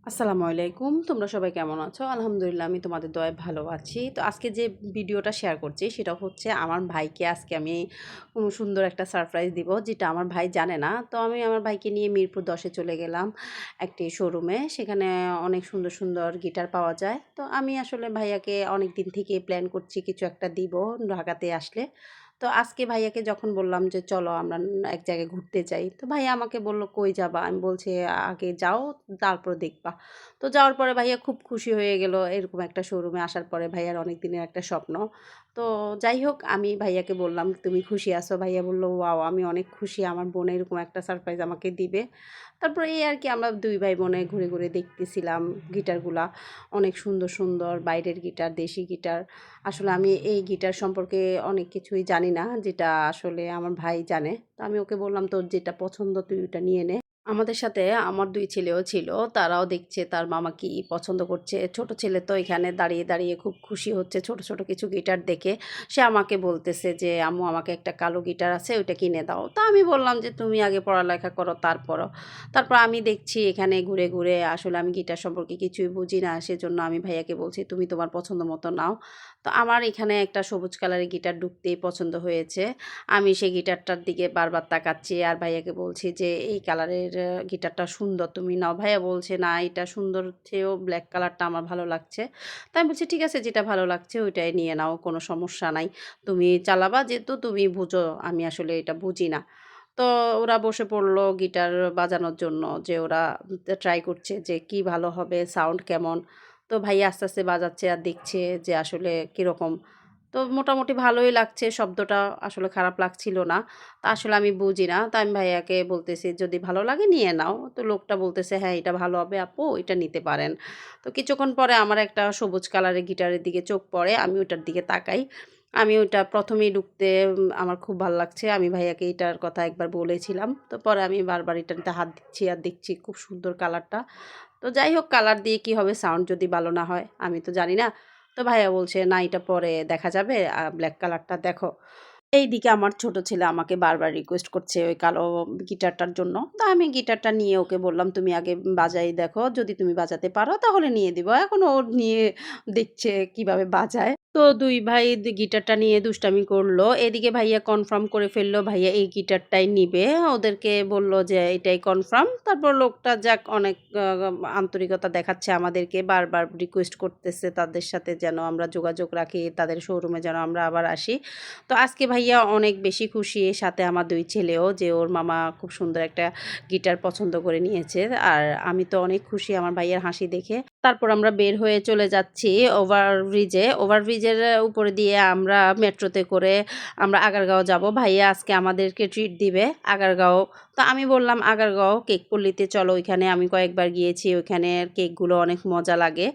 আসসালামু আলাইকুম। তোমরা সবাই কেমন আছো? আলহামদুলিল্লাহ আমি তোমাদের দয়ায় ভালো আছি। তো আজকে যে ভিডিওটা শেয়ার করছি সেটা হচ্ছে আমার ভাইকে আজকে আমি সুন্দর একটা সারপ্রাইজ দিব, যেটা আমার ভাই জানে না। তো আমি আমার ভাইকে নিয়ে মিরপুর 10 এ চলে গেলাম একটি শোরুমে। সেখানে অনেক সুন্দর, সুন্দর গিটার পাওয়া যায়। তো আমি আসলে ভাইয়াকে অনেক দিন থেকেই প্ল্যান করছি কিছু একটা দিব ঢাকাতে আসলে। তো আজকে ভাইয়াকে যখন বললাম যে, "চলো আমরা এক জায়গায় ঘুরতে যাই।" তো ভাইয়া আমাকে বলল, "কই যাবা?" আমি বলছি, "আগে যাও তারপর দেখবা।" তো যাওয়ার পরে ভাইয়া খুব খুশি হয়ে গেল এরকম একটা শোরুমে আসার পরে, ভাইয়ার অনেক দিনের একটা স্বপ্ন। তো যাই হোক আমি ভাইয়াকে বললাম, "তুমি খুশি আছো?" ভাইয়া বলল, "ওয়াও! আমি অনেক খুশি। আমার বোন এরকম একটা সারপ্রাইজ আমাকে দিবে।" তারপরে এই আর কি আমরা ২ ভাই বোনে ঘুরে, ঘুরে দেখতেছিলাম গিটারগুলা। অনেক সুন্দর, সুন্দর বাইরের গিটার, দেশি গিটার। আসলে আমি এই গিটার সম্পর্কে অনেক কিছুই জানি না, যেটা আসলে আমার ভাই জানে। তো আমি ওকে বললাম, "তোর যেটা পছন্দ তুই ওটা নিয়ে নে।" আমাদের সাথে আমার ২ ছেলেও ছিল। তারাও দেখছে তার মামা কি পছন্দ করছে। ছোট ছেলে তো এখানে দাঁড়িয়ে, দাঁড়িয়ে খুব খুশি হচ্ছে ছোট, ছোট কিছু গিটার দেখে। সে আমাকে বলতেছে যে, "আম্মু আমাকে একটা কালো গিটার আছে ওইটা কিনে দাও।" তো আমি বললাম যে, "তুমি আগে পড়ালেখা করো তারপরও।" তারপর আমি দেখছি এখানে ঘুরে, ঘুরে আসলে আমি গিটার সম্পর্কে কিছুই বুঝি না। সেজন্য আমি ভাইয়াকে বলছি, "তুমি তোমার পছন্দ মতো নাও।" তো আমার এখানে একটা সবুজ কালারের গিটার ঢুকতেই পছন্দ হয়েছে। আমি সেই গিটারটার দিকে বারবার তাকাচ্ছি আর ভাইয়াকে বলছি যে, "এই কালারের গিটারটা সুন্দর, তুমি নাও।" ভাইয়া বলছে, "না, এটা সুন্দর চেয়েও ব্ল্যাক কালারটা আমার ভালো লাগছে।" তো আমি বলছি, "ঠিক আছে, যেটা ভালো লাগছে ওইটাই নিয়ে নাও, কোনো সমস্যা নাই। তুমি চালাবা যেহেতু তুমি বুঝো, আমি আসলে এটা বুঝি না।" তো ওরা বসে পড়ল গিটার বাজানোর জন্য, যে ওরা ট্রাই করছে যে কি ভালো হবে, সাউন্ড কেমন। তো ভাইয়া আস্তে, আস্তে বাজাচ্ছে আর দেখছে যে আসলে কিরকম। তো মোটামুটি ভালোই লাগছে, শব্দটা আসলে খারাপ লাগছিল না। তো আসলে আমি বুঝি না। তো আমি ভাইয়াকে বলতেছি, "যদি ভালো লাগে নিয়ে নাও।" তো লোকটা বলতেছে, "হ্যাঁ, এটা ভালো হবে আপু, এটা নিতে পারেন।" তো কিছুক্ষণ পরে আমার একটা সবুজ কালারের গিটারের দিকে চোখ পড়ে। আমি ওটার দিকে তাকাই। আমি ওইটা ১ম এই ঢুকতে আমার খুব ভাল লাগছে। আমি ভাইয়াকে এটার কথা একবার বলেছিলাম। তো পরে আমি বারবার এটাতে হাত দিচ্ছি আর দেখছি খুব সুন্দর কালারটা। তো যাই হোক, কালার দিয়ে কি হবে, সাউন্ড যদি ভালো না হয় আমি তো জানি না। তো ভাইয়া বলছে, "না, এটা পরে দেখা যাবে, ব্ল্যাক কালারটা দেখো।" এইদিকে আমার ছোট ছেলে আমাকে বারবার রিকোয়েস্ট করছে ওই কালো গিটারটার জন্য। তো আমি গিটারটা নিয়ে ওকে বললাম, "তুমি আগে বাজাই দেখো। যদি তুমি বাজাতে পারো তাহলে নিয়ে দিব।" এখন ও নিয়ে দেখছে কিভাবে বাজায়। তো ২ ভাই গিটারটা নিয়ে দুষ্টামি করলো। এদিকে ভাইয়া কনফার্ম করে ফেললো ভাইয়া এই গিটারটাই নিবে। ওদেরকে বলল যে এটাই কনফার্ম। তারপর লোকটা যাক অনেক আন্তরিকতা দেখাচ্ছে আমাদেরকে। বারবার রিকোয়েস্ট করতেছে তাদের সাথে যেন আমরা যোগাযোগ রাখি, তাদের শোরুমে যেন আমরা আবার আসি। তো আজকে ভাইয়া অনেক বেশি খুশি, সাথে আমার ২ ছেলেও, যে ওর মামা খুব সুন্দর একটা গিটার পছন্দ করে নিয়েছে। আর আমি তো অনেক খুশি আমার ভাইয়ার হাসি দেখে। তারপর আমরা বের হয়ে চলে যাচ্ছি ওভারব্রিজে। ওভারব্রিজের উপরে দিয়ে আমরা মেট্রোতে করে আমরা আগারগাঁও যাব। ভাইয়া আজকে আমাদেরকে ট্রিট দিবে আগারগাঁও। তো আমি বললাম, "আগারগাঁও কেকপল্লীতে চলো, ওইখানে আমি কয়েকবার গিয়েছি। ওইখানের কেকগুলো অনেক মজা লাগে।"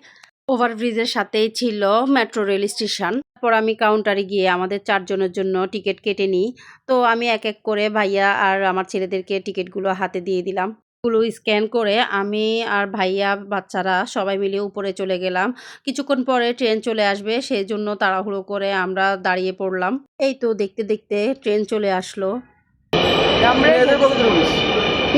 ওভারব্রিজের সাথেই ছিল মেট্রো রেল স্টেশন। তারপর আমি কাউন্টারে গিয়ে আমাদের ৪ জনের জন্য টিকেট কেটে নিই। তো আমি এক, এক করে ভাইয়া আর আমার ছেলেদেরকে টিকেটগুলো হাতে দিয়ে দিলাম। গুলো স্ক্যান করে আমি আর ভাইয়া, বাচ্চারা সবাই মিলে উপরে চলে গেলাম। কিছুক্ষণ পরে ট্রেন চলে আসবে, সেজন্য তাড়াহুড়ো করে আমরা দাঁড়িয়ে পড়লাম। এই তো দেখতে, দেখতে ট্রেন চলে আসলো।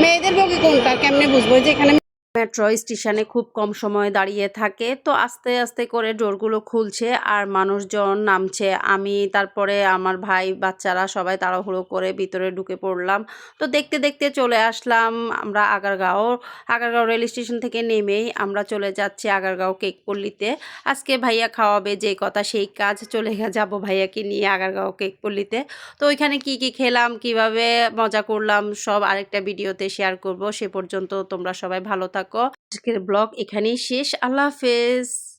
মেয়েদের বগি কোনটা কেমনে বুঝবো? যে এখানে মেট্রো স্টেশনে খুব কম সময় দাঁড়িয়ে থাকে। তো আস্তে, আস্তে করে ডোরগুলো খুলছে আর মানুষজন নামছে। আমি তারপরে আমার ভাই, বাচ্চারা সবাই তাড়াহুড়ো করে ভিতরে ঢুকে পড়লাম। তো দেখতে, দেখতে চলে আসলাম আমরা আগারগাঁও। আগারগাঁও রেল স্টেশন থেকে নেমেই আমরা চলে যাচ্ছি আগারগাঁও কেকপল্লীতে। আজকে ভাইয়া খাওয়াবে যেই কথা সেই কাজ, চলে যাবো ভাইয়াকে নিয়ে আগারগাঁও কেকপল্লীতে। তো ওইখানে কি, কি খেলাম, কিভাবে মজা করলাম সব আরেকটা ভিডিওতে শেয়ার করব। সে পর্যন্ত তোমরা সবাই ভালো থাকো। আজকের ব্লগ এখানেই শেষ। আল্লাহ হাফেজ।